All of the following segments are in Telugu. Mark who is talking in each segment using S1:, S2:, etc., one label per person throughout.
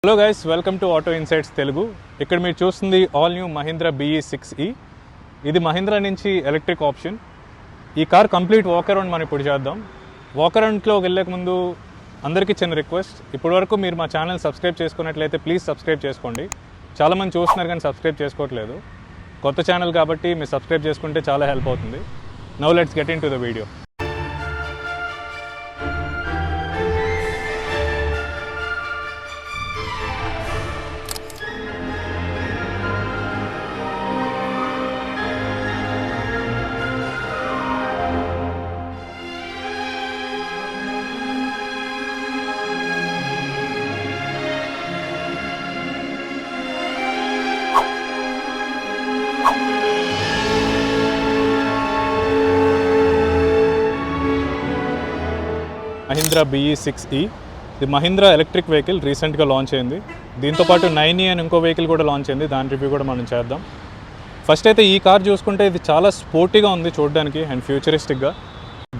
S1: Hello guys, welcome to auto insights Telugu. ఇక్కడ మీరు చూస్తుంది ఆల్ న్యూ మహీంద్రా BE6e. ఇది మహీంద్రా నుంచి ఎలక్ట్రిక్ ఆప్షన్. ఈ కార్ కంప్లీట్ వాక్ అరౌండ్ మనం ఇప్పుడు చేద్దాం. వాక్ అరౌండ్లోకి వెళ్ళక ముందు అందరికీ చిన్న రిక్వెస్ట్, ఇప్పటివరకు మీరు మా ఛానల్ సబ్స్క్రైబ్ చేసుకున్నట్లయితే ప్లీజ్ సబ్స్క్రైబ్ చేసుకోండి. చాలామంది చూస్తున్నారు కానీ సబ్స్క్రైబ్ చేసుకోవట్లేదు. కొత్త ఛానల్ కాబట్టి మీరు సబ్స్క్రైబ్ చేసుకుంటే చాలా హెల్ప్ అవుతుంది. Now let's get in to the video. Mahindra BE6e ఇది మహీంద్రా ఎలక్ట్రిక్ వెహికల్, రీసెంట్గా లాంచ్ అయింది. దీంతోపాటు 9e అని ఇంకో వెహికల్ కూడా లాంచ్ అయింది. దాని రివ్యూ కూడా మనం చేద్దాం. ఫస్ట్ అయితే ఈ కార్ చూసుకుంటే ఇది చాలా స్పోర్టీగా ఉంది చూడడానికి అండ్ ఫ్యూచరిస్టిక్గా.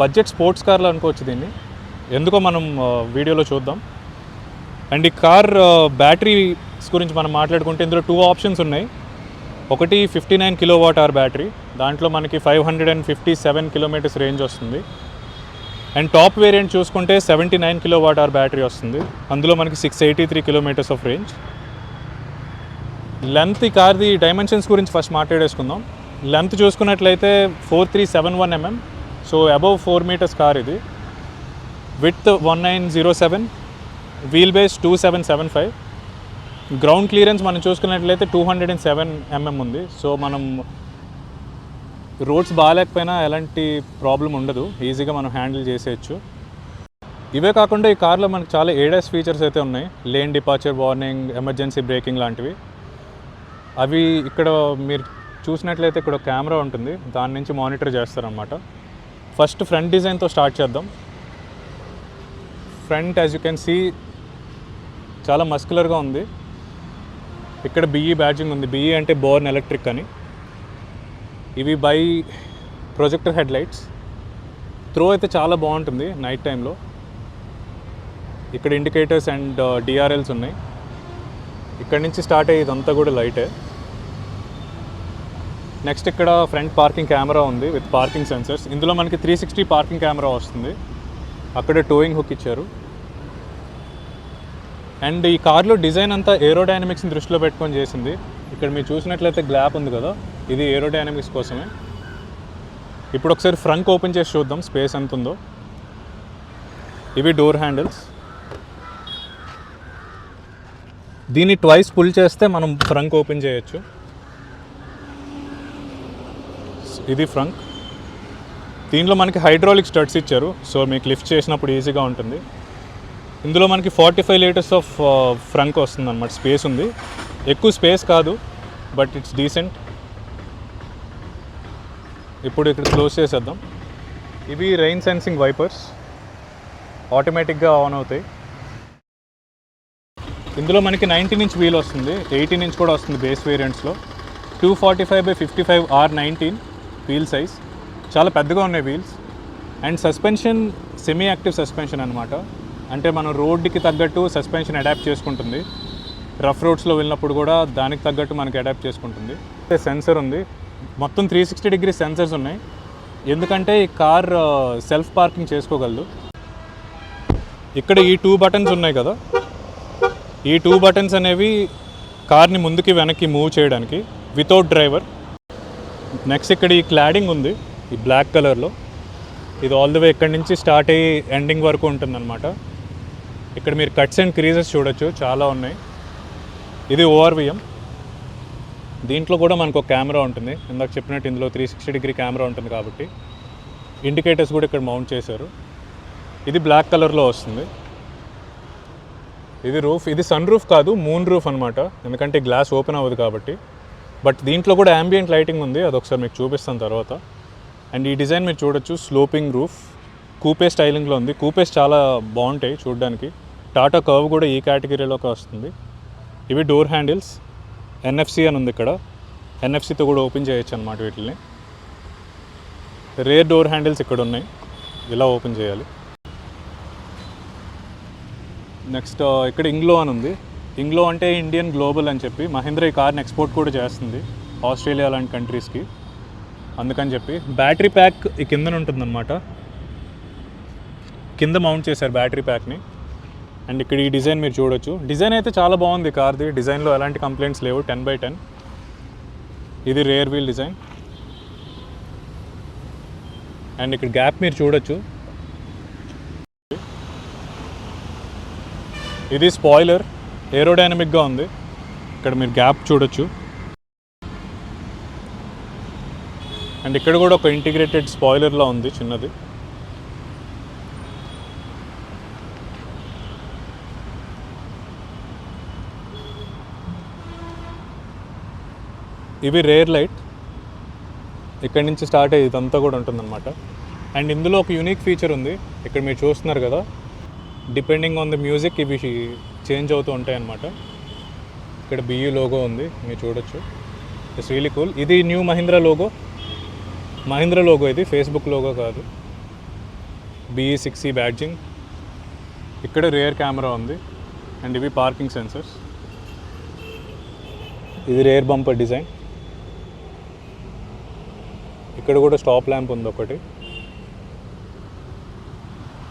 S1: బడ్జెట్ స్పోర్ట్స్ కార్లో అనుకోవచ్చు దీన్ని, ఎందుకో మనం వీడియోలో చూద్దాం. అండ్ ఈ కార్ బ్యాటరీస్ గురించి మనం మాట్లాడుకుంటే ఇందులో 2 ఆప్షన్స్ ఉన్నాయి. ఒకటి 59 kWh బ్యాటరీ, దాంట్లో మనకి 557 కిలోమీటర్స్ రేంజ్ వస్తుంది. అండ్ టాప్ వేరియంట్ చూసుకుంటే 79 kWh బ్యాటరీ వస్తుంది. అందులో మనకి 683 కిలోమీటర్స్ ఆఫ్ రేంజ్. లెంత్ ఈ కార్ది డైమెన్షన్స్ గురించి ఫస్ట్ మాట్లాడేసుకుందాం. లెంత్ చూసుకున్నట్లయితే 4371 mm, so above 4 meters car ఇది. Width 1907, wheel base 2775. Ground clearance మనం చూసుకున్నట్లయితే 207 mm ఉంది. సో మనం రోడ్స్ బాగాలేకపోయినా ఎలాంటి ప్రాబ్లం ఉండదు, ఈజీగా మనం హ్యాండిల్ చేసేయచ్చు. ఇవే కాకుండా ఈ కార్లో మనకు చాలా ADAS ఫీచర్స్ అయితే ఉన్నాయి. Lane departure warning, emergency breaking లాంటివి. అవి ఇక్కడ మీరు చూసినట్లయితే ఇక్కడ కెమెరా ఉంటుంది, దాని నుంచి మానిటర్ చేస్తారన్నమాట. ఫస్ట్ ఫ్రంట్ డిజైన్తో స్టార్ట్ చేద్దాం. Front as you can see చాలా మస్కులర్గా ఉంది. ఇక్కడ BE బ్యాడ్జింగ్ ఉంది. BE అంటే బోర్న్ ఎలక్ట్రిక్ అని. ఇవి bi projector head lights. Throw అయితే చాలా బాగుంటుంది నైట్ టైంలో. ఇక్కడ ఇండికేటర్స్ అండ్ DRLs ఉన్నాయి. ఇక్కడ నుంచి స్టార్ట్ అయ్యి ఇదంతా కూడా లైటే. నెక్స్ట్ ఇక్కడ ఫ్రంట్ పార్కింగ్ కెమెరా ఉంది విత్ పార్కింగ్ సెన్సర్స్. ఇందులో మనకి 360 పార్కింగ్ కెమెరా వస్తుంది. అక్కడే టోయింగ్ హుక్ ఇచ్చారు. అండ్ ఈ కార్లో డిజైన్ అంతా ఏరోడైనమిక్స్ని దృష్టిలో పెట్టుకొని చేసింది. ఇక్కడ మీరు చూసినట్లయితే గ్లాప్ ఉంది కదా, ఇది ఏరోడైనమిక్స్ కోసమే. ఇప్పుడు ఒకసారి ఫ్రంట్ ఓపెన్ చేసి చూద్దాం స్పేస్ ఎంత ఉందో. ఇవి డోర్ హ్యాండిల్స్. దీన్ని ట్వైస్ పుల్ చేస్తే మనం ఫ్రంట్ ఓపెన్ చేయొచ్చు. ఇది ఫ్రంట్. దీనిలో మనకి హైడ్రాలిక్ స్టడ్స్ ఇచ్చారు, సో మీకు లిఫ్ట్ చేసినప్పుడు ఈజీగా ఉంటుంది. ఇందులో మనకి 45 liters ఆఫ్ ఫ్రంక్ వస్తుంది అన్నమాట. స్పేస్ ఉంది, ఎక్కువ స్పేస్ కాదు, బట్ ఇట్స్ డీసెంట్. ఇప్పుడు ఇక్కడ క్లోజ్ చేసేద్దాం. ఇవి రెయిన్ సెన్సింగ్ వైపర్స్, ఆటోమేటిక్గా ఆన్ అవుతాయి. ఇందులో మనకి 19 inch వీల్ వస్తుంది, 18 inch కూడా వస్తుంది బేస్ వేరియంట్స్లో. 245/55 R19 వీల్ సైజ్, చాలా పెద్దగా ఉన్నాయి wheels. And suspension semi active suspension అనమాట. అంటే మనం రోడ్డుకి తగ్గట్టు సస్పెన్షన్ అడాప్ట్ చేసుకుంటుంది. రఫ్ రోడ్స్లో వెళ్ళినప్పుడు కూడా దానికి తగ్గట్టు మనకి అడాప్ట్ చేసుకుంటుంది. సెన్సర్ ఉంది, మొత్తం 360 degree సెన్సర్స్ ఉన్నాయి. ఎందుకంటే ఈ కార్ సెల్ఫ్ పార్కింగ్ చేసుకోగలదు. ఇక్కడ ఈ 2 buttons ఉన్నాయి కదా, ఈ 2 buttons అనేవి కార్ని ముందుకి వెనక్కి మూవ్ చేయడానికి వితౌట్ డ్రైవర్. నెక్స్ట్ ఇక్కడ ఈ క్లాడింగ్ ఉంది ఈ బ్లాక్ కలర్లో. ఇది ఆల్ ది వే ఇక్కడి నుంచి స్టార్ట్ అయ్యి ఎండింగ్ వరకు ఉంటుందన్నమాట. ఇక్కడ మీరు కట్స్ అండ్ క్రీజెస్ చూడొచ్చు, చాలా ఉన్నాయి. ఇది ORVM. దీంట్లో కూడా మనకు ఒక కెమెరా ఉంటుంది. ఇందాక చెప్పినట్టు ఇందులో 360 degree కెమెరా ఉంటుంది కాబట్టి ఇండికేటర్స్ కూడా ఇక్కడ మౌంట్ చేశారు. ఇది బ్లాక్ కలర్లో వస్తుంది. ఇది రూఫ్. ఇది సన్ రూఫ్ కాదు, మూన్ రూఫ్ అనమాట, ఎందుకంటే గ్లాస్ ఓపెన్ అవ్వదు కాబట్టి. బట్ దీంట్లో కూడా యాంబియంట్ లైటింగ్ ఉంది, అదొకసారి మీకు చూపిస్తాను తర్వాత. అండ్ ఈ డిజైన్ మీరు చూడొచ్చు, స్లోపింగ్ రూఫ్, కూపే స్టైలింగ్లో ఉంది. కూపేస్ చాలా బాగుంటాయి చూడడానికి. టాటా కర్వ్ కూడా ఈ కేటగిరీలోకి వస్తుంది. ఇవి డోర్ హ్యాండిల్స్, NFC అని ఉంది ఇక్కడ. NFCతో కూడా ఓపెన్ చేయొచ్చు అనమాట వీటిని. రేర్ డోర్ హ్యాండిల్స్ ఇక్కడ ఉన్నాయి, ఇలా ఓపెన్ చేయాలి. నెక్స్ట్ ఇక్కడ ఇంగ్లో అని ఉంది. ఇంగ్లో అంటే ఇండియన్ గ్లోబల్ అని చెప్పి మహీంద్రా ఈ కార్ని ఎక్స్పోర్ట్ కూడా చేస్తుంది ఆస్ట్రేలియా లాంటి కంట్రీస్కి. అందుకని చెప్పి బ్యాటరీ ప్యాక్ ఈ కిందన ఉంటుందన్నమాట. కింద మౌంట్ చేశారు బ్యాటరీ ప్యాక్ని. అండ్ ఇక్కడ ఈ డిజైన్ మీరు చూడొచ్చు. డిజైన్ అయితే చాలా బాగుంది కార్ది. డిజైన్లో ఎలాంటి కంప్లైంట్స్ లేవు. 10/10. ఇది రేర్ వీల్ డిజైన్. అండ్ ఇక్కడ గ్యాప్ మీరు చూడొచ్చు. ఇది స్పాయిలర్, ఏరోడైనమిక్గా ఉంది. ఇక్కడ మీరు గ్యాప్ చూడొచ్చు. అండ్ ఇక్కడ కూడా ఒక ఇంటిగ్రేటెడ్ స్పాయిలర్లా ఉంది చిన్నది. ఇవి రేర్ లైట్. ఇక్కడ నుంచి స్టార్ట్ అయ్యి ఇదంతా కూడా ఉంటుందన్నమాట. అండ్ ఇందులో ఒక యూనిక్ ఫీచర్ ఉంది. ఇక్కడ మీరు చూస్తున్నారు కదా, డిపెండింగ్ ఆన్ ద మ్యూజిక్ ఇవి చేంజ్ అవుతూ ఉంటాయి అన్నమాట. ఇక్కడ బియూ లోగో ఉంది, మీరు చూడొచ్చు. It's really cool. ఇది new Mahindra logo. Mahindra logo ఇది, ఫేస్బుక్ లోగో కాదు. BE6E badging. ఇక్కడ రేర్ కెమెరా ఉంది. అండ్ ఇవి పార్కింగ్ సెన్సర్స్. ఇది రేర్ బంపర్ డిజైన్. ఇక్కడ కూడా స్టాప్ ల్యాంప్ ఉంది ఒకటి.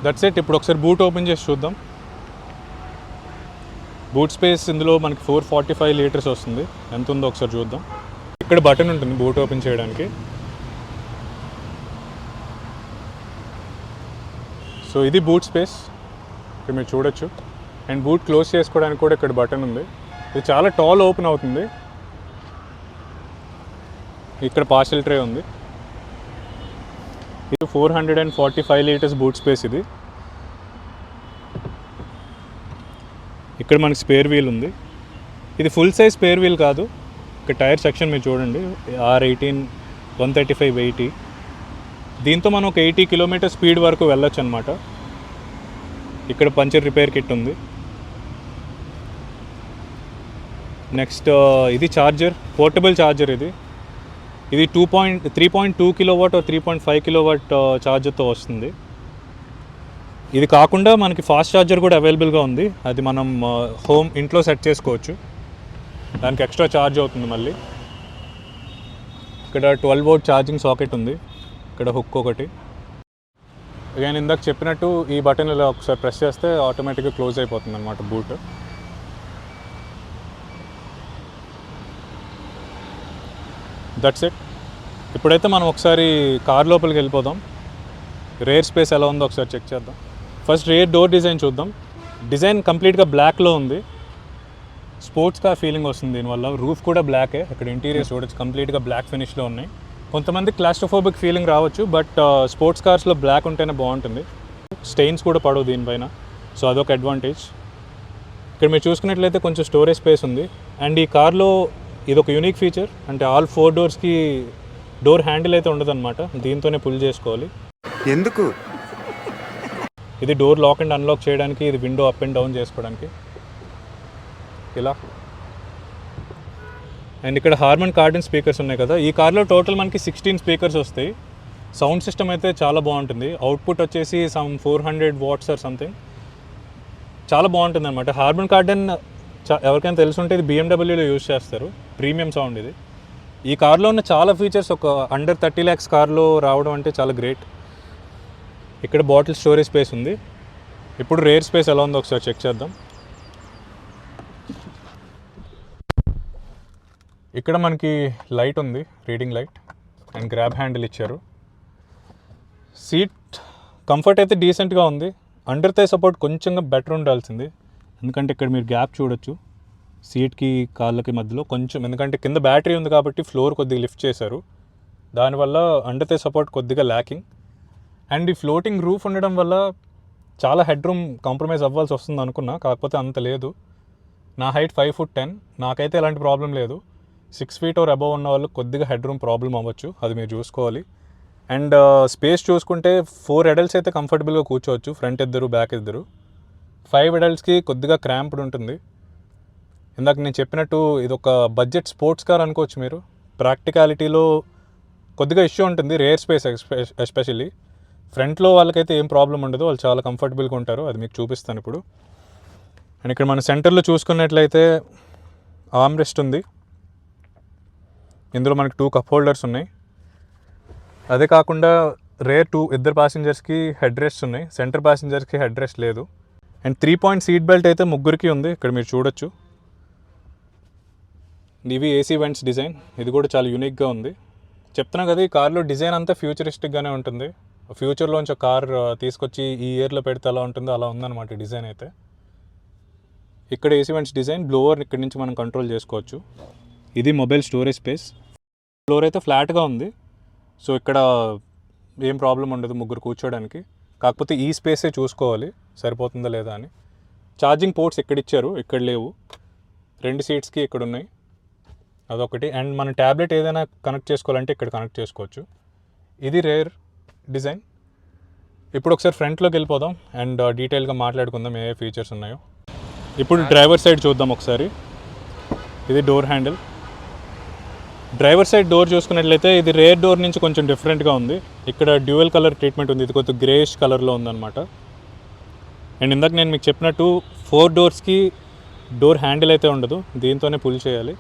S1: That's it. ఇప్పుడు ఒకసారి బూట్ ఓపెన్ చేసి చూద్దాం. బూట్ స్పేస్ ఇందులో మనకి 445 లీటర్స్ వస్తుంది. ఎంత ఉందో ఒకసారి చూద్దాం. ఇక్కడ బటన్ ఉంటుంది బూట్ ఓపెన్ చేయడానికి. సో ఇది బూట్ స్పేస్, ఇక్కడ మీరు చూడొచ్చు. అండ్ బూట్ క్లోజ్ చేసుకోవడానికి కూడా ఇక్కడ బటన్ ఉంది. ఇది చాలా టాల్ ఓపెన్ అవుతుంది. ఇక్కడ పార్సల్ ట్రే ఉంది. ఇది 445 లీటర్స్ బూట్ స్పేస్. ఇది ఇక్కడ మనకి స్పేర్ వీల్ ఉంది. ఇది ఫుల్ సైజ్ స్పేర్ వీల్ కాదు. ఇక్కడ టైర్ సెక్షన్ మీరు చూడండి, R18 135/80. దీంతో మనం ఒక 80 కిలోమీటర్ స్పీడ్ వరకు వెళ్ళొచ్చు అనమాట. ఇక్కడ పంచర్ రిపేర్ కిట్ ఉంది. నెక్స్ట్ ఇది ఛార్జర్, పోర్టబుల్ ఛార్జర్. ఇది 3.2 కిలోవాట్ 3.5 కిలోవాట్ ఛార్జర్తో వస్తుంది. ఇది కాకుండా మనకి ఫాస్ట్ ఛార్జర్ కూడా అవైలబుల్గా ఉంది. అది మనం ఇంట్లో సెట్ చేసుకోవచ్చు. దానికి ఎక్స్ట్రా ఛార్జ్ అవుతుంది మళ్ళీ. ఇక్కడ 12 వోల్ట్ ఛార్జింగ్ సాకెట్ ఉంది. ఇక్కడ హుక్ ఒకటి. నేను ఇందాక చెప్పినట్టు ఈ బటన్ ఇలా ఒకసారి ప్రెస్ చేస్తే ఆటోమేటిక్గా క్లోజ్ అయిపోతుంది అనమాట బూట్. That's it. ఇప్పుడైతే మనం ఒకసారి కార్ లోపలికి వెళ్ళిపోదాం. రేర్ స్పేస్ ఎలా ఉందో ఒకసారి చెక్ చేద్దాం. ఫస్ట్ రేర్ డోర్ డిజైన్ చూద్దాం. డిజైన్ కంప్లీట్గా బ్లాక్లో ఉంది. స్పోర్ట్స్ కార్ ఫీలింగ్ వస్తుంది దీనివల్ల. రూఫ్ కూడా బ్లాకే. అక్కడ ఇంటీరియర్స్ చూడొచ్చు, కంప్లీట్గా బ్లాక్ ఫినిష్లో ఉన్నాయి. కొంతమంది క్లాస్ట్రోఫోబిక్ ఫీలింగ్ రావచ్చు, బట్ స్పోర్ట్స్ కార్స్లో బ్లాక్ ఉంటేనే బాగుంటుంది. స్టెయిన్స్ కూడా పడవు దీనిపైన, సో అదొక అడ్వాంటేజ్. ఇక్కడ మీరు చూసుకున్నట్లయితే కొంచెం స్టోరేజ్ స్పేస్ ఉంది. అండ్ ఈ కార్లో ఇదొక యూనిక్ ఫీచర్, అంటే ఆల్ 4 డోర్స్కి డోర్ హ్యాండిల్ అయితే ఉండదన్నమాట. దీంతోనే పుల్ చేసుకోవాలి.
S2: ఎందుకు?
S1: ఇది డోర్ లాక్ అండ్ అన్లాక్ చేయడానికి, ఇది విండో అప్ అండ్ డౌన్ చేసుకోవడానికి ఇలా. అండ్ ఇక్కడ హార్మన్ కార్డన్ స్పీకర్స్ ఉన్నాయి కదా. ఈ కార్లో టోటల్ మనకి 16 స్పీకర్స్ వస్తాయి. సౌండ్ సిస్టమ్ అయితే చాలా బాగుంటుంది. అవుట్పుట్ వచ్చేసి 400 వాట్స్ ఆర్ సంథింగ్. చాలా బాగుంటుంది అనమాట. హార్మన్ కార్డన్ ఎవరికైనా తెలుసుంటే ఇది BMWలో యూజ్ చేస్తారు. ప్రీమియం సౌండ్ ఇది. ఈ కార్లో ఉన్న చాలా ఫీచర్స్ ఒక అండర్ 30 lakhs కార్లో రావడం అంటే చాలా గ్రేట్. ఇక్కడ బాటిల్ స్టోరేజ్ స్పేస్ ఉంది. ఇప్పుడు రేర్ స్పేస్ ఎలా ఉందో ఒకసారి చెక్ చేద్దాం. ఇక్కడ మనకి లైట్ ఉంది, reading light. And grab handle ఇచ్చారు. సీట్ కంఫర్ట్ అయితే డీసెంట్గా ఉంది. అండర్ థై సపోర్ట్ కొంచెంగా బెటర్ ఉండాల్సింది. ఎందుకంటే ఇక్కడ మీరు గ్యాప్ చూడొచ్చు సీట్కి కాళ్ళకి మధ్యలో కొంచెం. ఎందుకంటే కింద బ్యాటరీ ఉంది కాబట్టి ఫ్లోర్ కొద్దిగా లిఫ్ట్ చేశారు. దానివల్ల అండర్ థై సపోర్ట్ కొద్దిగా ల్యాకింగ్. అండ్ ఈ ఫ్లోటింగ్ రూఫ్ ఉండడం వల్ల చాలా హెడ్ రూమ్ కాంప్రమైజ్ అవ్వాల్సి వస్తుంది అనుకున్నా, కాకపోతే అంత లేదు. నా హైట్ 5'10". నాకైతే ఎలాంటి ప్రాబ్లం లేదు. 6 feet or అబవ్ ఉన్న వాళ్ళు కొద్దిగా హెడ్ రూమ్ ప్రాబ్లం అవ్వచ్చు, అది మీరు చూసుకోవాలి. అండ్ స్పేస్ చూసుకుంటే 4 adults అయితే కంఫర్టబుల్గా కూర్చోవచ్చు, ఫ్రంట్ ఇద్దరు బ్యాక్ ఇద్దరు. 5 adultsకి కొద్దిగా క్రాంప్డ్ ఉంటుంది. ఇందాక నేను చెప్పినట్టు ఇది ఒక బడ్జెట్ స్పోర్ట్స్ కార్ అనుకోవచ్చు మీరు. ప్రాక్టికాలిటీలో కొద్దిగా ఇష్యూ ఉంటుంది, రేర్ స్పేస్ ఎస్పెషల్లీ. ఫ్రంట్లో వాళ్ళకైతే ఏం ప్రాబ్లం ఉండదు, వాళ్ళు చాలా కంఫర్టబుల్గా ఉంటారు. అది మీకు చూపిస్తాను ఇప్పుడు. అండ్ ఇక్కడ మన సెంటర్లో చూసుకున్నట్లయితే ఆర్మ్ రెస్ట్ ఉంది. ఇందులో మనకి 2 కప్ హోల్డర్స్ ఉన్నాయి. అదే కాకుండా రేర్ 2 ఇద్దరు ప్యాసింజర్స్కి హెడ్ రెస్ట్ ఉన్నాయి, సెంటర్ ప్యాసింజర్స్కి హెడ్ రెస్ట్ లేదు. అండ్ 3-point సీట్ బెల్ట్ అయితే ముగ్గురికి ఉంది, ఇక్కడ మీరు చూడొచ్చు. ఇవి ఏసీ వెంట్స్ డిజైన్, ఇది కూడా చాలా యూనిక్గా ఉంది. చెప్తున్నా కదా, ఈ కార్లో డిజైన్ అంతా ఫ్యూచరిస్టిక్గానే ఉంటుంది. ఫ్యూచర్లోంచి ఒక కార్ తీసుకొచ్చి ఈ ఇయర్లో పెడితే ఎలా ఉంటుందో అలా ఉందన్నమాట డిజైన్ అయితే. ఇక్కడ ఏసీ వెంట్స్ డిజైన్, బ్లోవర్ ఇక్కడ నుంచి మనం కంట్రోల్ చేసుకోవచ్చు. ఇది మొబైల్ స్టోరేజ్ స్పేస్. ఫ్లోర్ అయితే ఫ్లాట్గా ఉంది, సో ఇక్కడ ఏం ప్రాబ్లం ఉండదు ముగ్గురు కూర్చోడానికి. కాకపోతే ఈ స్పేసే చూసుకోవాలి సరిపోతుందా లేదా అని. ఛార్జింగ్ పోర్ట్స్ ఎక్కడ ఇచ్చారు, ఇక్కడ లేవు. 2 సీట్స్కి ఇక్కడ ఉన్నాయి, అదొకటి. అండ్ మన ట్యాబ్లెట్ ఏదైనా కనెక్ట్ చేసుకోవాలంటే ఇక్కడ కనెక్ట్ చేసుకోవచ్చు. ఇది రేర్ డిజైన్. ఇప్పుడు ఒకసారి ఫ్రంట్లోకి వెళ్ళిపోదాం అండ్ డీటెయిల్గా మాట్లాడుకుందాం ఏ ఫీచర్స్ ఉన్నాయో. ఇప్పుడు డ్రైవర్ సైడ్ చూద్దాం ఒకసారి. ఇది door handle. Driver side door చూసుకున్నట్లయితే ఇది రేర్ డోర్ నుంచి కొంచెం డిఫరెంట్గా ఉంది. ఇక్కడ డ్యూయల్ కలర్ ట్రీట్మెంట్ ఉంది, ఇది కొంచెం గ్రేష్ కలర్లో ఉందన్నమాట. అండ్ ఇందాక నేను మీకు చెప్పినట్టు 4 డోర్స్కి డోర్ హ్యాండిల్ అయితే ఉండదు, దీంతోనే పుల్ చేయాలి.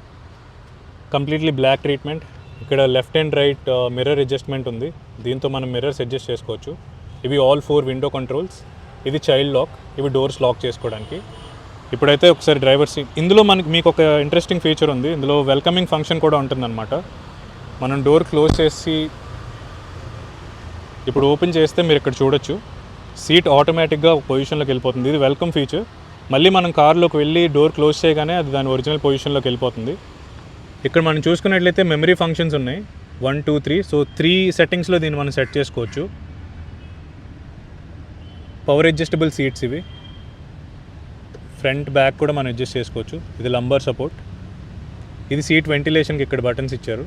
S1: Completely block treatment. ఇక్కడ left and right mirror adjustment ఉంది, దీంతో మనం మిర్రర్స్ అడ్జస్ట్ చేసుకోవచ్చు. ఇవి ఆల్ 4 విండో కంట్రోల్స్. ఇది చైల్డ్ లాక్, ఇవి డోర్స్ లాక్ చేసుకోవడానికి. ఇప్పుడైతే ఒకసారి డ్రైవర్ సీట్. ఇందులో మీకు ఒక ఇంట్రెస్టింగ్ ఫీచర్ ఉంది, ఇందులో వెల్కమింగ్ ఫంక్షన్ కూడా ఉంటుందన్నమాట. మనం డోర్ క్లోజ్ చేసి ఇప్పుడు ఓపెన్ చేస్తే మీరు ఇక్కడ చూడొచ్చు, సీట్ ఆటోమేటిక్గా పొజిషన్లోకి వెళ్ళిపోతుంది. ఇది వెల్కమ్ ఫీచర్. మళ్ళీ మనం కార్లోకి వెళ్ళి డోర్ క్లోజ్ చేయగానే అది దాని ఒరిజినల్ పొజిషన్లోకి వెళ్ళిపోతుంది. ఇక్కడ మనం చూసుకున్నట్లయితే మెమరీ ఫంక్షన్స్ ఉన్నాయి 1, 2, 3. సో 3 సెట్టింగ్స్లో దీన్ని మనం సెట్ చేసుకోవచ్చు. పవర్ అడ్జస్టబుల్ సీట్స్ ఇవి. ఫ్రంట్ బ్యాక్ కూడా మనం అడ్జస్ట్ చేసుకోవచ్చు. ఇది లంబర్ సపోర్ట్. ఇది సీట్ వెంటిలేషన్కి ఇక్కడ బటన్స్ ఇచ్చారు.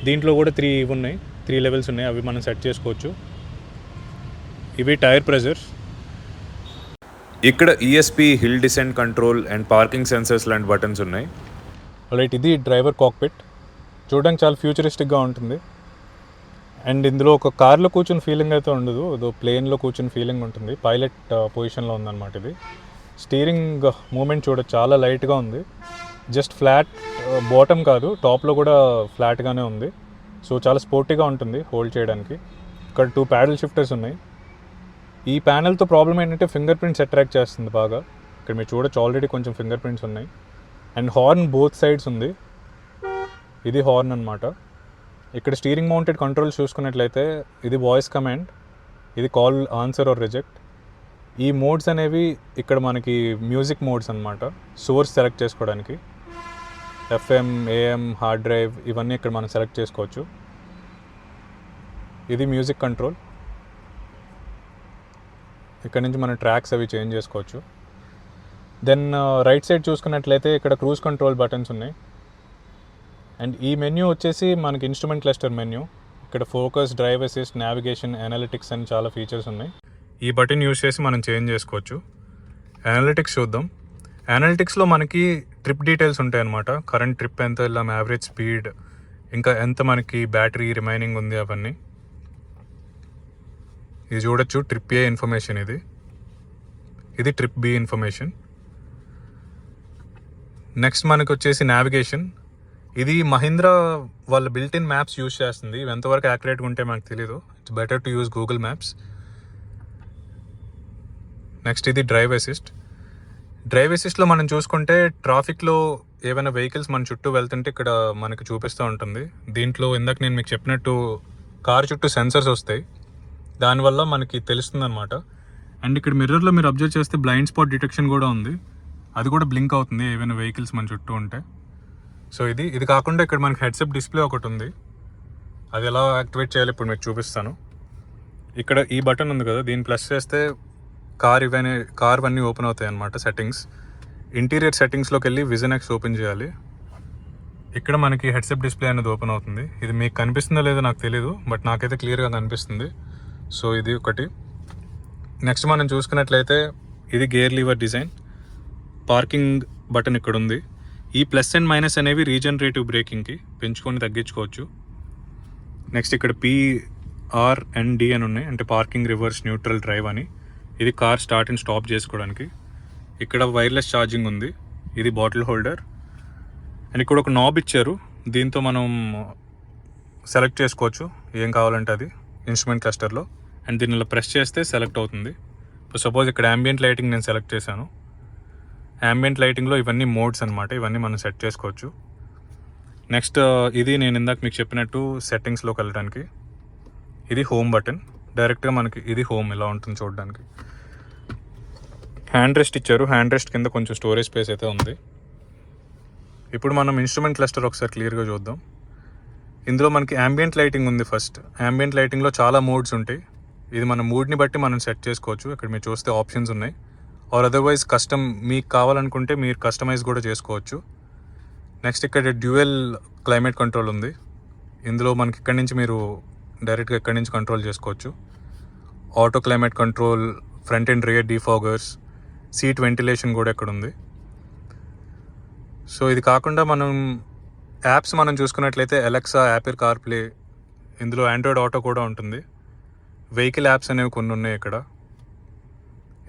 S1: దీంట్లో కూడా 3 ఉన్నాయి, 3 లెవెల్స్ ఉన్నాయి, అవి మనం సెట్ చేసుకోవచ్చు. ఇవి టైర్ ప్రెజర్స్.
S2: ఇక్కడ ESP, hill descent control and parking sensors లాంటి బటన్స్ ఉన్నాయి.
S1: రైట్, ఇది డ్రైవర్ కాక్పిట్. చూడడానికి చాలా ఫ్యూచరిస్టిక్గా ఉంటుంది. అండ్ ఇందులో ఒక కార్లో కూర్చుని ఫీలింగ్ అయితే ఉండదు, ఏదో ప్లేన్లో కూర్చుని ఫీలింగ్ ఉంటుంది. పైలట్ పొజిషన్లో ఉందన్నమాట ఇది. స్టీరింగ్ మూమెంట్ చూడచ్చు, చాలా లైట్గా ఉంది. జస్ట్ ఫ్లాట్ బాటమ్ కాదు, టాప్లో కూడా ఫ్లాట్గానే ఉంది. సో చాలా స్పోర్టీగా ఉంటుంది హోల్డ్ చేయడానికి. ఇక్కడ 2 ప్యాడల్ షిఫ్టర్స్ ఉన్నాయి. ఈ ప్యానెల్తో ప్రాబ్లం ఏంటంటే ఫింగర్ ప్రింట్స్ అట్రాక్ట్ చేస్తుంది బాగా. ఇక్కడ మీరు చూడొచ్చు, ఆల్రెడీ కొంచెం ఫింగర్ ప్రింట్స్ ఉన్నాయి. అండ్ హార్న్ బోత్ సైడ్స్ ఉంది, ఇది హార్న్ అనమాట. ఇక్కడ స్టీరింగ్ మౌంటెడ్ కంట్రోల్స్ చూసుకున్నట్లయితే ఇది వాయిస్ కమాండ్, ఇది కాల్ ఆన్సర్ ఆర్ రిజెక్ట్. ఈ మోడ్స్ అనేవి ఇక్కడ మనకి మ్యూజిక్ మోడ్స్ అనమాట, సోర్స్ సెలెక్ట్ చేసుకోవడానికి. FM, AM, హార్డ్ డ్రైవ్ ఇవన్నీ ఇక్కడ మనం సెలెక్ట్ చేసుకోవచ్చు. ఇది మ్యూజిక్ కంట్రోల్. ఇక్కడ నుంచి మన ట్రాక్స్ అవి చేంజ్ చేసుకోవచ్చు. దెన్ రైట్ సైడ్ చూసుకున్నట్లయితే ఇక్కడ క్రూజ్ కంట్రోల్ బటన్స్ ఉన్నాయి. అండ్ ఈ మెన్యూ వచ్చేసి మనకి ఇన్స్ట్రుమెంట్ క్లస్టర్ మెన్యూ. ఇక్కడ focus, drive assist, navigation, analytics అని చాలా ఫీచర్స్ ఉన్నాయి. ఈ బటన్ యూజ్ చేసి మనం చేంజ్ చేసుకోవచ్చు. అనలిటిక్స్ చూద్దాం. అనలిటిక్స్లో మనకి ట్రిప్ డీటెయిల్స్ ఉంటాయి అన్నమాట. కరెంట్ ట్రిప్ ఎంత, ఇలా యావరేజ్ స్పీడ్, ఇంకా ఎంత మనకి బ్యాటరీ రిమైనింగ్ ఉంది అవన్నీ. ఇది చూడొచ్చు, ట్రిప్ A ఇన్ఫర్మేషన్ ఇది. ఇది ట్రిప్ B ఇన్ఫర్మేషన్. నెక్స్ట్ మనకు వచ్చేసి నావిగేషన్. ఇది మహీంద్రా వాళ్ళ బిల్ట్ ఇన్ మ్యాప్స్ యూజ్ చేస్తుంది. ఇవి ఎంతవరకు యాక్యురేట్గా ఉంటే మనకు తెలీదు. It's better to use Google maps. Next ఇది డ్రైవ్ అసిస్ట్. డ్రైవ్ అసిస్ట్లో మనం చూసుకుంటే ట్రాఫిక్లో ఏమైనా వెహికల్స్ మన చుట్టూ వెళ్తుంటే ఇక్కడ మనకు చూపిస్తూ ఉంటుంది. దీంట్లో ఇందాక నేను మీకు చెప్పినట్టు కార్ చుట్టూ సెన్సర్స్ వస్తాయి, దానివల్ల మనకి తెలుస్తుంది అనమాట. అండ్ ఇక్కడ మిర్రర్లో మీరు అబ్జర్వ్ చేస్తే బ్లైండ్ స్పాట్ డిటెక్షన్ కూడా ఉంది, అది కూడా బ్లింక్ అవుతుంది ఏమైనా వెహికల్స్ మన చుట్టూ ఉంటే. సో ఇది కాకుండా ఇక్కడ మనకి హెడ్సెప్ డిస్ప్లే ఒకటి ఉంది, అది ఎలా యాక్టివేట్ చేయాలి ఇప్పుడు మీకు చూపిస్తాను. ఇక్కడ ఈ బటన్ ఉంది కదా, దీన్ని ప్రెస్ చేస్తే కార్ అన్నీ ఓపెన్ అవుతాయి అన్నమాట. సెట్టింగ్స్, ఇంటీరియర్ సెట్టింగ్స్లోకి వెళ్ళి విజన్ ఎక్స్ ఓపెన్ చేయాలి. ఇక్కడ మనకి హెడ్సెప్ డిస్ప్లే అనేది ఓపెన్ అవుతుంది. ఇది మీకు కనిపిస్తుందో లేదో నాకు తెలీదు, బట్ నాకైతే క్లియర్గా కనిపిస్తుంది. సో ఇది ఒకటి. నెక్స్ట్ మనం చూసుకున్నట్లయితే ఇది gear Lever design. Parking button ఇక్కడ ఉంది. ఈ ప్లస్ అండ్ మైనస్ అనేవి రీజనరేటివ్ బ్రేకింగ్కి పెంచుకొని తగ్గించుకోవచ్చు. నెక్స్ట్ ఇక్కడ P, R and D అని ఉన్నాయి, అంటే పార్కింగ్, రివర్స్, న్యూట్రల్, డ్రైవ్ అని. ఇది కార్ స్టార్ట్ అండ్ స్టాప్ చేసుకోవడానికి. ఇక్కడ వైర్లెస్ ఛార్జింగ్ ఉంది, ఇది బాటిల్ హోల్డర్. అండ్ ఇక్కడ ఒక నాబ్ ఇచ్చారు, దీంతో మనం సెలెక్ట్ చేసుకోవచ్చు ఏం కావాలంటే అది ఇన్స్ట్రుమెంట్ క్లస్టర్లో. అండ్ దీన్ని ఇలా ప్రెస్ చేస్తే సెలెక్ట్ అవుతుంది. ఇప్పుడు సపోజ్ ఇక్కడ ambient లైటింగ్ నేను సెలెక్ట్ చేశాను. ambient లైటింగ్లో ఇవన్నీ మోడ్స్ అనమాట, ఇవన్నీ మనం సెట్ చేసుకోవచ్చు. నెక్స్ట్ ఇది నేను ఇందాక మీకు చెప్పినట్టు సెట్టింగ్స్లోకి వెళ్ళడానికి, ఇది హోమ్ బటన్. డైరెక్ట్గా మనకి ఇది హోమ్ ఇలా ఉంటుంది చూడడానికి. హ్యాండ్ రెస్ట్ ఇచ్చారు, హ్యాండ్ రెస్ట్ కింద కొంచెం స్టోరేజ్ స్పేస్ అయితే ఉంది. ఇప్పుడు మనం ఇన్స్ట్రుమెంట్ క్లస్టర్ ఒకసారి క్లియర్గా చూద్దాం. ఇందులో మనకి ambient లైటింగ్ ఉంది. ఫస్ట్ ambient లైటింగ్లో చాలా మోడ్స్ ఉంటాయి, ఇది మన మూడ్ని బట్టి మనం సెట్ చేసుకోవచ్చు. ఇక్కడ మీరు చూస్తే ఆప్షన్స్ ఉన్నాయి. ఆర్ అదర్వైజ్ కస్టమ్ మీకు కావాలనుకుంటే మీరు కస్టమైజ్ కూడా చేసుకోవచ్చు. నెక్స్ట్ ఇక్కడ డ్యూయల్ క్లైమేట్ కంట్రోల్ ఉంది. ఇందులో మనకి ఇక్కడి నుంచి మీరు డైరెక్ట్గా ఇక్కడి నుంచి కంట్రోల్ చేసుకోవచ్చు. Auto climate control, front and rear defoggers, seat ventilation కూడా ఇక్కడ ఉంది. సో ఇది కాకుండా మనం యాప్స్ మనం చూసుకున్నట్లయితే అలెక్సా, యాపిల్ కార్ప్లే, ఇందులో ఆండ్రాయిడ్ ఆటో కూడా ఉంటుంది. వెహికల్ యాప్స్ అనేవి కొన్ని ఉన్నాయి ఇక్కడ.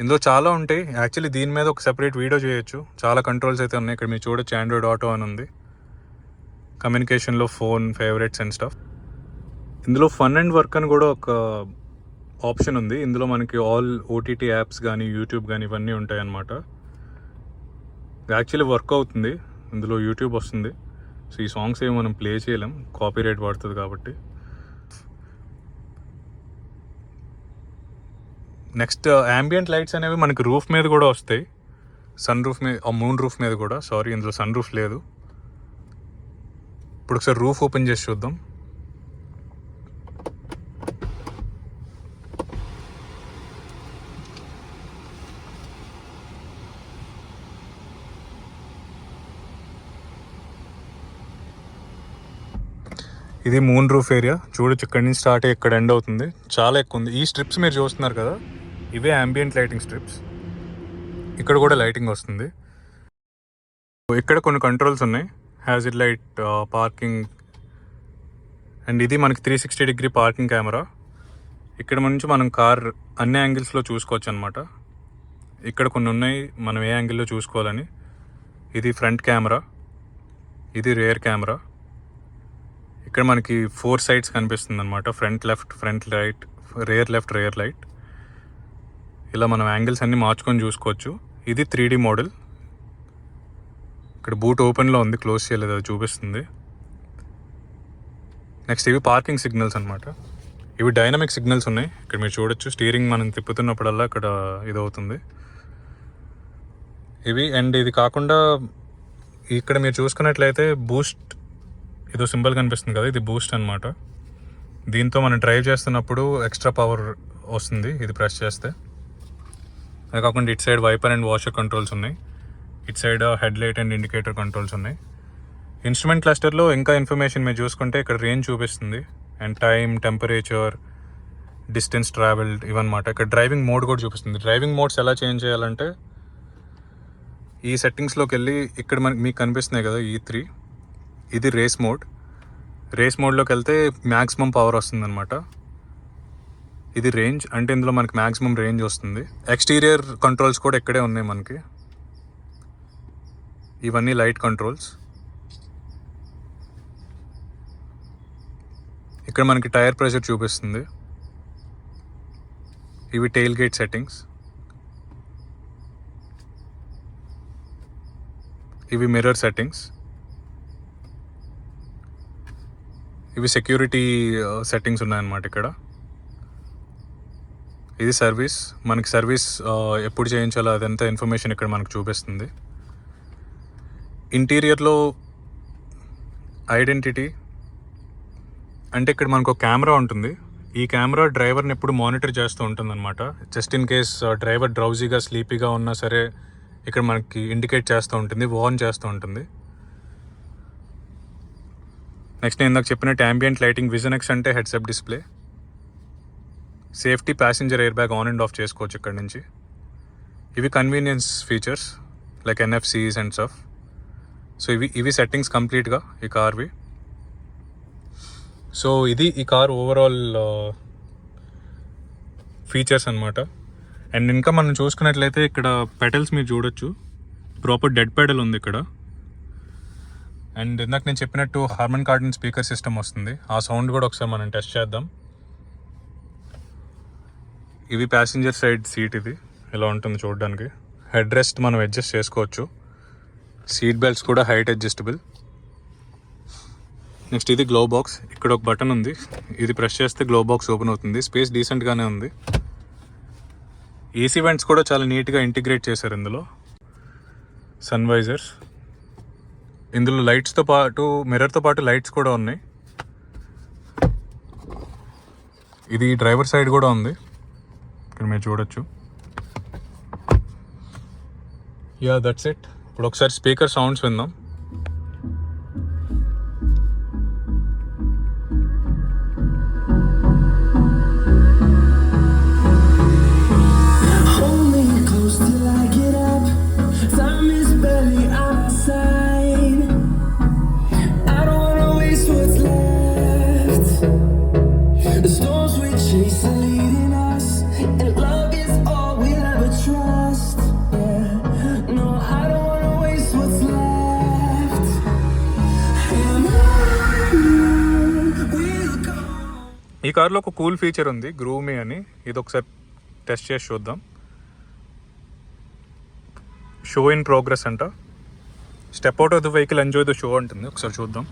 S1: ఇందులో చాలా ఉంటాయి. యాక్చువల్లీ దీని మీద ఒక సెపరేట్ వీడియో చేయొచ్చు, చాలా కంట్రోల్స్ అయితే ఉన్నాయి. ఇక్కడ మీరు చూడొచ్చు ఆండ్రాయిడ్ ఆటో అని ఉంది, కమ్యూనికేషన్లో ఫోన్, ఫేవరెట్స్ అండ్ స్టఫ్. ఇందులో ఫన్ అండ్ వర్క్ అని కూడా ఒక ఆప్షన్ ఉంది. ఇందులో మనకి ఆల్ OTT యాప్స్ కానీ యూట్యూబ్ కానీ ఇవన్నీ ఉంటాయి అన్నమాట. యాక్చువల్లీ వర్క్ అవుతుంది, ఇందులో యూట్యూబ్ వస్తుంది. సో ఈ సాంగ్స్ ఏమి మనం ప్లే చేయలేం, కాపీ రైట్ పడుతుంది కాబట్టి. నెక్స్ట్ ambient లైట్స్ అనేవి మనకి రూఫ్ మీద కూడా వస్తాయి, సన్ రూఫ్ మీద, మూన్ రూఫ్ మీద కూడా. సారీ, ఇందులో సన్ రూఫ్ లేదు. ఇప్పుడు ఒకసారి రూఫ్ ఓపెన్ చేసి చూద్దాం. ఇది మూన్ రూఫ్ ఏరియా చూడొచ్చు, ఇక్కడి నుంచి స్టార్ట్ అయ్యి ఇక్కడ ఎండ్ అవుతుంది. చాలా ఎక్కువ ఉంది. ఈ స్ట్రిప్స్ మీరు చూస్తున్నారు కదా, ఇవే ambient లైటింగ్ స్ట్రిప్స్. ఇక్కడ కూడా లైటింగ్ వస్తుంది. ఇక్కడ కొన్ని కంట్రోల్స్ ఉన్నాయి, హ్యాజిడ్ లైట్, పార్కింగ్. అండ్ ఇది మనకి 360 పార్కింగ్ కెమెరా. ఇక్కడ నుంచి మనం కార్ అన్ని యాంగిల్స్లో చూసుకోవచ్చు అనమాట. ఇక్కడ కొన్ని ఉన్నాయి మనం ఏ యాంగిల్లో చూసుకోవాలని. ఇది ఫ్రంట్ కెమెరా, ఇది రియర్ కెమెరా. ఇక్కడ మనకి 4 సైడ్స్ కనిపిస్తుంది అనమాట, front left, front right, rear left, rear right. ఇలా మనం యాంగిల్స్ అన్నీ మార్చుకొని చూసుకోవచ్చు. ఇది 3D మోడల్. ఇక్కడ బూట్ ఓపెన్లో ఉంది, క్లోజ్ చేయలేదు, అది చూపిస్తుంది. నెక్స్ట్ ఇవి పార్కింగ్ సిగ్నల్స్ అనమాట. ఇవి డైనమిక్ సిగ్నల్స్ ఉన్నాయి. ఇక్కడ మీరు చూడొచ్చు, స్టీరింగ్ మనం తిప్పుతున్నప్పుడల్లా ఇక్కడ ఇది అవుతుంది ఇవి. అండ్ ఇది కాకుండా ఇక్కడ మీరు చూసుకున్నట్లయితే బూస్ట్, ఇదో సింబల్ కనిపిస్తుంది కదా, ఇది బూస్ట్ అనమాట. దీంతో మనం డ్రైవ్ చేస్తున్నప్పుడు ఎక్స్ట్రా పవర్ వస్తుంది ఇది ప్రెస్ చేస్తే. అది కాకుండా ఇటు side wiper and washer controls ఉన్నాయి, ఇటు side head light and indicator controls ఉన్నాయి. ఇన్స్ట్రుమెంట్ క్లస్టర్లో ఇంకా ఇన్ఫర్మేషన్ మీరు చూసుకుంటే ఇక్కడ రేంజ్ చూపిస్తుంది, and time, temperature, distance travelled ఇవన్నమాట. ఇక్కడ డ్రైవింగ్ మోడ్ కూడా చూపిస్తుంది. డ్రైవింగ్ మోడ్స్ ఎలా చేంజ్ చేయాలంటే ఈ సెట్టింగ్స్లోకి వెళ్ళి ఇక్కడ మీకు కనిపిస్తున్నాయి కదా E3, ఇది రేస్ మోడ్. రేస్ మోడ్లోకి వెళ్తే మ్యాక్సిమం పవర్ వస్తుంది అనమాట. ఇది రేంజ్, అంటే ఇందులో మనకి మ్యాక్సిమం రేంజ్ వస్తుంది. ఎక్స్టీరియర్ కంట్రోల్స్ కూడా ఇక్కడే ఉన్నాయి మనకి. ఇవన్నీ లైట్ కంట్రోల్స్. ఇక్కడ మనకి టైర్ ప్రెషర్ చూపిస్తుంది. ఇవి టెయిల్ గేట్ సెట్టింగ్స్. ఇవి మిర్రర్ సెట్టింగ్స్. ఇవి సెక్యూరిటీ సెట్టింగ్స్ ఉన్నాయన్నమాట ఇక్కడ. ఇది సర్వీస్, మనకి సర్వీస్ ఎప్పుడు చేయించాలో అదంతా ఇన్ఫర్మేషన్ ఇక్కడ మనకు చూపిస్తుంది. ఇంటీరియర్లో ఐడెంటిటీ అంటే ఇక్కడ మనకు ఒక కెమెరా ఉంటుంది. ఈ కెమెరా డ్రైవర్ని ఎప్పుడు మానిటర్ చేస్తూ ఉంటుంది అనమాట. జస్ట్ ఇన్ కేస్ డ్రైవర్ డ్రౌజీగా, స్లీపీగా ఉన్నా సరే ఇక్కడ మనకి ఇండికేట్ చేస్తూ ఉంటుంది, వార్న్ చేస్తూ ఉంటుంది. నెక్స్ట్ నేను ఇందాక చెప్పినట్టు ambient లైటింగ్, విజన్ ఎక్స్ అంటే heads-up display. Safety, passenger air bag on and of చేసుకోవచ్చు ఇక్కడ నుంచి. ఇవి convenience features like NFCs and stuff. So ఇవి సెట్టింగ్స్ కంప్లీట్గా ఈ కార్వి. సో ఇది ఈ కార్ ఓవరాల్ ఫీచర్స్ అనమాట. అండ్ ఇంకా మనం చూసుకున్నట్లయితే ఇక్కడ పెటల్స్ మీరు చూడొచ్చు, ప్రాపర్ డెడ్ పెడల్ ఉంది ఇక్కడ. అండ్ ఇందాక నేను చెప్పినట్టు హార్మన్ కార్డన్ స్పీకర్ సిస్టమ్ వస్తుంది, ఆ సౌండ్ కూడా ఒకసారి మనం టెస్ట్ చేద్దాం. ఇది ప్యాసింజర్ సైడ్ సీట్, ఇది ఇలా ఉంటుంది చూడడానికి. హెడ్ రెస్ట్ మనం అడ్జస్ట్ చేసుకోవచ్చు, సీట్ బెల్ట్స్ కూడా హైట్ అడ్జస్టబుల్. నెక్స్ట్ ఇది గ్లో బాక్స్, ఇక్కడ ఒక బటన్ ఉంది, ఇది ప్రెస్ చేస్తే గ్లో బాక్స్ ఓపెన్ అవుతుంది. స్పేస్ డీసెంట్గానే ఉంది. ఏసీ వెంట్స్ కూడా చాలా నీట్గా ఇంటిగ్రేట్ చేశారు ఇందులో. సన్ వైజర్స్, ఇందులో లైట్స్తో పాటు మిర్రర్తో పాటు లైట్స్ కూడా ఉన్నాయి. ఇది డ్రైవర్ సైడ్ కూడా ఉంది, ఇక్కడ మీరు చూడొచ్చు. Yeah that's it. ఇప్పుడు ఒకసారి స్పీకర్ సౌండ్స్ విందాం. ఈ కార్లో ఒక కూల్ ఫీచర్ ఉంది, గ్రూవ్ మీ అని. ఇది ఒకసారి టెస్ట్ చేసి చూద్దాం. షో ఇన్ ప్రోగ్రెస్ అంట. Step out of the vehicle, enjoy the show అంటుంది. ఒకసారి చూద్దాం.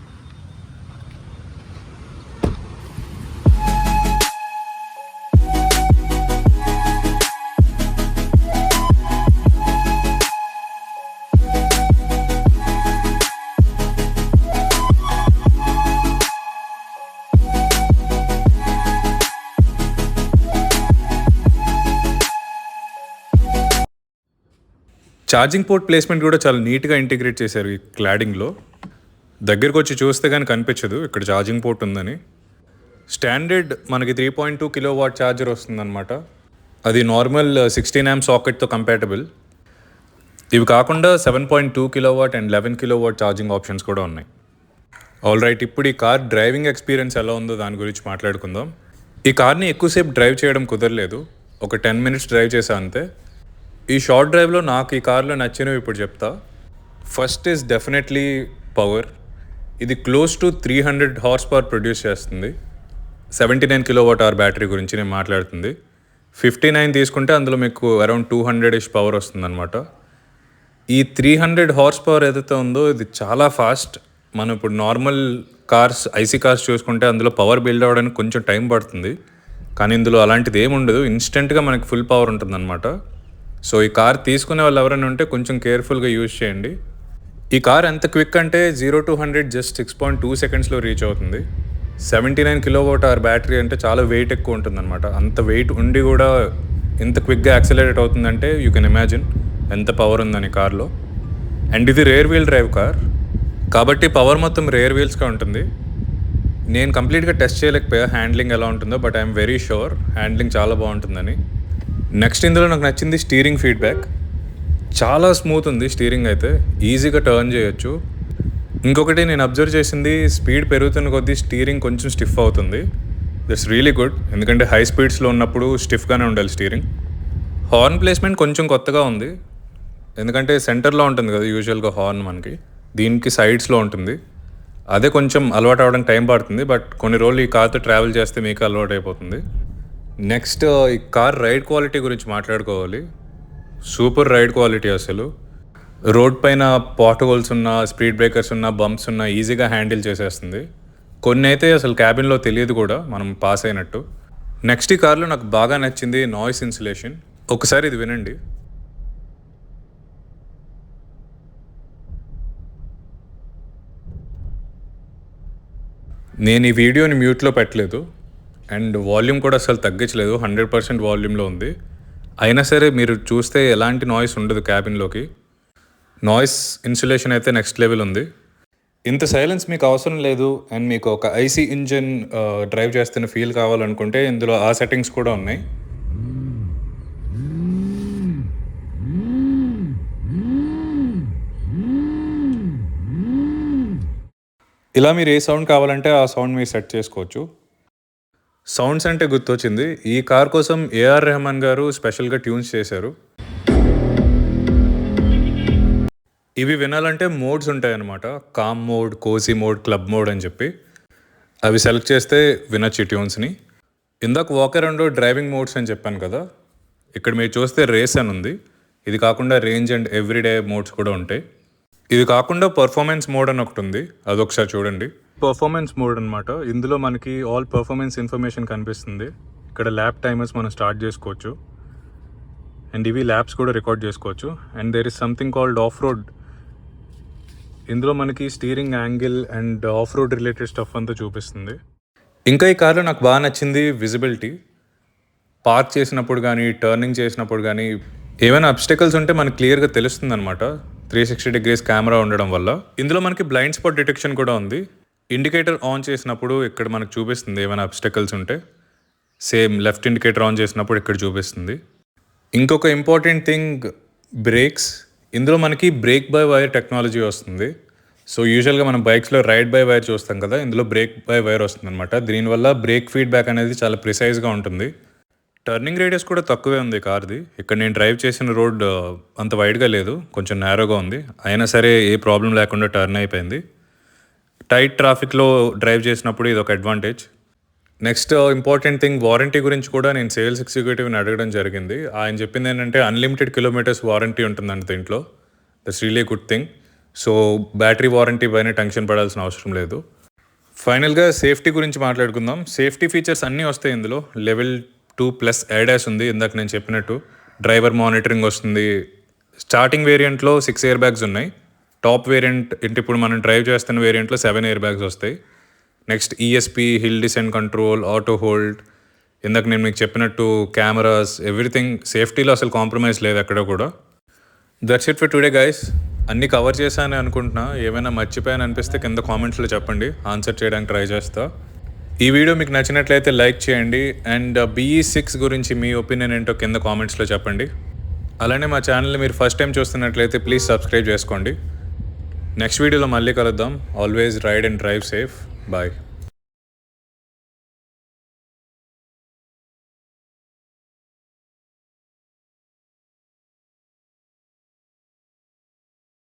S1: ఛార్జింగ్ పోర్ట్ ప్లేస్మెంట్ కూడా చాలా నీట్గా ఇంటిగ్రేట్ చేశారు ఈ క్లాడింగ్లో. దగ్గరకు వచ్చి చూస్తే కానీ కనిపించదు ఇక్కడ ఛార్జింగ్ పోర్ట్ ఉందని. స్టాండర్డ్ మనకి 3.2 కిలోవాట్ ఛార్జర్ వస్తుందన్నమాట. అది నార్మల్ 16 amp సాకెట్తో కంపాటబుల్. ఇవి కాకుండా 7.2 kilowatt and 11 kilowatt charging options కూడా ఉన్నాయి. ఆల్ రైట్, ఇప్పుడు ఈ కార్ డ్రైవింగ్ ఎక్స్పీరియన్స్ ఎలా ఉందో దాని గురించి మాట్లాడుకుందాం. ఈ కార్ని ఎక్కువసేపు డ్రైవ్ చేయడం కుదరలేదు, ఒక 10 minutes డ్రైవ్ చేసా అంతే. ఈ షార్ట్ డ్రైవ్లో నాకు ఈ కార్లో నచ్చినవి ఇప్పుడు చెప్తా. First is definitely power. ఇది క్లోజ్ టు 300 horsepower ప్రొడ్యూస్ చేస్తుంది. 79 kWh బ్యాటరీ గురించి నేను మాట్లాడుతుంది. 59 తీసుకుంటే అందులో మీకు అరౌండ్ 200-ish పవర్ వస్తుందన్నమాట. ఈ 300 horsepower ఏదైతే ఉందో ఇది చాలా ఫాస్ట్. మనం ఇప్పుడు నార్మల్ కార్స్, ఐసీ కార్స్ చూసుకుంటే అందులో పవర్ బిల్డ్ అవ్వడానికి కొంచెం టైం పడుతుంది, కానీ ఇందులో అలాంటిది ఏమి ఉండదు. ఇన్స్టెంట్గా మనకి ఫుల్ పవర్ ఉంటుందన్నమాట. సో ఈ కార్ తీసుకునే వాళ్ళు ఎవరైనా ఉంటే కొంచెం కేర్ఫుల్గా యూజ్ చేయండి. ఈ కార్ ఎంత క్విక్ అంటే 0 to 100 జస్ట్ 6.2 secondsలో రీచ్ అవుతుంది. 79 kWh బ్యాటరీ అంటే చాలా వెయిట్ ఎక్కువ ఉంటుందన్నమాట. అంత వెయిట్ ఉండి కూడా ఎంత క్విక్గా యాక్సిలరేట్ అవుతుందంటే యూ కెన్ ఇమాజిన్ ఎంత పవర్ ఉందని కార్లో. అండ్ ఇది రేర్ వీల్ డ్రైవ్ కార్ కాబట్టి పవర్ మొత్తం రేర్ వీల్స్గా ఉంటుంది. నేను కంప్లీట్గా టెస్ట్ చేయలేకపోయా హ్యాండ్లింగ్ ఎలా ఉంటుందో, but I'm very sure handling చాలా బాగుంటుందని. నెక్స్ట్ ఇందులో నాకు నచ్చింది స్టీరింగ్ ఫీడ్బ్యాక్. చాలా స్మూత్ ఉంది స్టీరింగ్ అయితే, ఈజీగా టర్న్ చేయొచ్చు. ఇంకొకటి నేను అబ్జర్వ్ చేసింది, స్పీడ్ పెరుగుతున్న కొద్దీ స్టీరింగ్ కొంచెం స్టిఫ్ అవుతుంది. దట్స్ రియలీ గుడ్, ఎందుకంటే హై స్పీడ్స్లో ఉన్నప్పుడు స్టిఫ్గానే ఉండాలి స్టీరింగ్. హార్న్ ప్లేస్మెంట్ కొంచెం కొత్తగా ఉంది, ఎందుకంటే సెంటర్లో ఉంటుంది కదా యూజువల్గా హార్న్, మనకి దీనికి సైడ్స్లో ఉంటుంది. అదే కొంచెం అలవాటు అవ్వడానికి టైం పడుతుంది, బట్ కొన్ని రోజులు ఈ కార్తో ట్రావెల్ చేస్తే మీకు అలవాటు అయిపోతుంది. నెక్స్ట్ ఈ కార్ రైడ్ క్వాలిటీ గురించి మాట్లాడుకోవాలి. సూపర్ రైడ్ క్వాలిటీ అసలు. రోడ్ పైన పాట్ హోల్స్ ఉన్న, స్పీడ్ బ్రేకర్స్ ఉన్న, బంప్స్ ఉన్న ఈజీగా హ్యాండిల్ చేసేస్తుంది. కొన్ని అయితే అసలు క్యాబిన్లో తెలియదు కూడా మనం పాస్ అయినట్టు. నెక్స్ట్ ఈ కార్లో నాకు బాగా నచ్చింది నాయిస్ ఇన్సులేషన్. ఒకసారి ఇది వినండి. నేను ఈ వీడియోని మ్యూట్లో పెట్టలేదు అండ్ వాల్యూమ్ కూడా అసలు తగ్గించలేదు, 100% వాల్యూమ్లో ఉంది. అయినా సరే మీరు చూస్తే ఎలాంటి నాయిస్ ఉండదు క్యాబిన్లోకి. నాయిస్ ఇన్సులేషన్ అయితే నెక్స్ట్ లెవెల్ ఉంది. ఇంత సైలెన్స్ మీకు అవసరం లేదు అండ్ మీకు ఒక ఐసీ ఇంజిన్ డ్రైవ్ చేస్తున్న ఫీల్ కావాలనుకుంటే ఇందులో ఆ సెట్టింగ్స్ కూడా ఉన్నాయి. ఇలా మీరు ఏ సౌండ్ కావాలంటే ఆ సౌండ్ మీరు సెట్ చేసుకోవచ్చు. సౌండ్స్ అంటే గుర్తొచ్చింది, ఈ కార్ కోసం ఏఆర్ రెహమాన్ గారు స్పెషల్గా ట్యూన్స్ చేశారు. ఇవి వినాలంటే మోడ్స్ ఉంటాయన్నమాట. Calm mode, cosy mode, club mode అని చెప్పి అవి సెలెక్ట్ చేస్తే వినొచ్చు ఈ ట్యూన్స్ని. ఇందాక వాక్ అరౌండ్ డ్రైవింగ్ మోడ్స్ అని చెప్పాను కదా, ఇక్కడ మీరు చూస్తే రేస్ అని ఉంది. ఇది కాకుండా రేంజ్ అండ్ ఎవ్రీడే మోడ్స్ కూడా ఉంటాయి. ఇది కాకుండా పర్ఫార్మెన్స్ మోడ్ అని ఒకటి ఉంది, అదొకసారి చూడండి. పర్ఫార్మెన్స్ మోడ్ అనమాట. ఇందులో మనకి ఆల్ పర్ఫార్మెన్స్ ఇన్ఫర్మేషన్ కనిపిస్తుంది. ఇక్కడ ల్యాప్ టైమర్స్ మనం స్టార్ట్ చేసుకోవచ్చు అండ్ ఇవి ల్యాబ్స్ కూడా రికార్డ్ చేసుకోవచ్చు. And there is something called off road. ఇందులో మనకి steering angle and off road related stuff అంతా చూపిస్తుంది. ఇంకా ఈ కార్లో నాకు బాగా నచ్చింది విజిబిలిటీ. పార్క్ చేసినప్పుడు కానీ, టర్నింగ్ చేసినప్పుడు కానీ, ఏమైనా అబ్స్టకల్స్ ఉంటే మనకు క్లియర్గా తెలుస్తుంది అనమాట, 360 degrees కెమెరా ఉండడం వల్ల. ఇందులో మనకి బ్లైండ్ స్పాట్ డిటెక్షన్ కూడా ఉంది. ఇండికేటర్ ఆన్ చేసినప్పుడు ఇక్కడ మనకు చూపిస్తుంది ఏమైనా అబ్స్టకల్స్ ఉంటే. సేమ్ లెఫ్ట్ ఇండికేటర్ ఆన్ చేసినప్పుడు ఇక్కడ చూపిస్తుంది. ఇంకొక ఇంపార్టెంట్ థింగ్, బ్రేక్స్. ఇందులో మనకి బ్రేక్ బై వైర్ టెక్నాలజీ వస్తుంది. సో యూజువల్గా మనం బైక్స్లో రైడ్ బై వైర్ చూస్తాం కదా, ఇందులో బ్రేక్ బై వైర్ వస్తుంది అనమాట. దీనివల్ల బ్రేక్ ఫీడ్బ్యాక్ అనేది చాలా ప్రిసైజ్గా ఉంటుంది. టర్నింగ్ రేడియస్ కూడా తక్కువే ఉంది కార్ది. ఇక్కడ నేను డ్రైవ్ చేసిన రోడ్ అంత వైడ్గా లేదు, కొంచెం నేరోగా ఉంది. అయినా సరే ఏ ప్రాబ్లం లేకుండా టర్న్ అయిపోయింది. టైట్ ట్రాఫిక్లో డ్రైవ్ చేసినప్పుడు ఇది ఒక advantage. Next important thing, warranty గురించి కూడా నేను సేల్స్ ఎగ్జిక్యూటివ్ని అడగడం జరిగింది. ఆయన చెప్పింది ఏంటంటే అన్లిమిటెడ్ కిలోమీటర్స్ వారంటీ ఉంటుందంట దీంట్లో. That's really good thing. So battery warranty పైన టెన్షన్ పడాల్సిన అవసరం లేదు. ఫైనల్గా సేఫ్టీ గురించి మాట్లాడుకుందాం. సేఫ్టీ ఫీచర్స్ అన్నీ వస్తాయి ఇందులో. లెవెల్ 2+ ADAS ఉంది, ఇందాక నేను చెప్పినట్టు. డ్రైవర్ మానిటరింగ్ వస్తుంది. స్టార్టింగ్ వేరియంట్లో 6 ఎయిర్ బ్యాగ్స్ ఉన్నాయి. టాప్ వేరియంట్ అంటే ఇప్పుడు మనం డ్రైవ్ చేస్తున్న వేరియంట్లో 7 ఎయిర్ బ్యాగ్స్ వస్తాయి. Next ESP, hill descent control, auto hold. ఇందాక నేను మీకు చెప్పినట్టు కెమెరాస్, ఎవ్రీథింగ్ సేఫ్టీలో అసలు కాంప్రమైజ్ లేదు ఎక్కడ కూడా. That's it for today guys. అన్నీ కవర్ చేశానని అనుకుంటున్నా. ఏమైనా మర్చిపోయాను అనిపిస్తే కింద కామెంట్స్లో చెప్పండి, ఆన్సర్ చేయడానికి ట్రై చేస్తా. ఈ వీడియో మీకు నచ్చినట్లయితే లైక్ చేయండి. అండ్ BE6 గురించి మీ ఒపీనియన్ ఏంటో కింద కామెంట్స్లో చెప్పండి. అలానే మా ఛానల్ని మీరు ఫస్ట్ టైం చూస్తున్నట్లయితే ప్లీజ్ సబ్స్క్రైబ్ చేసుకోండి. నెక్స్ట్ వీడియోలో మళ్ళీ కలుద్దాం. Always ride and drive safe. Bye.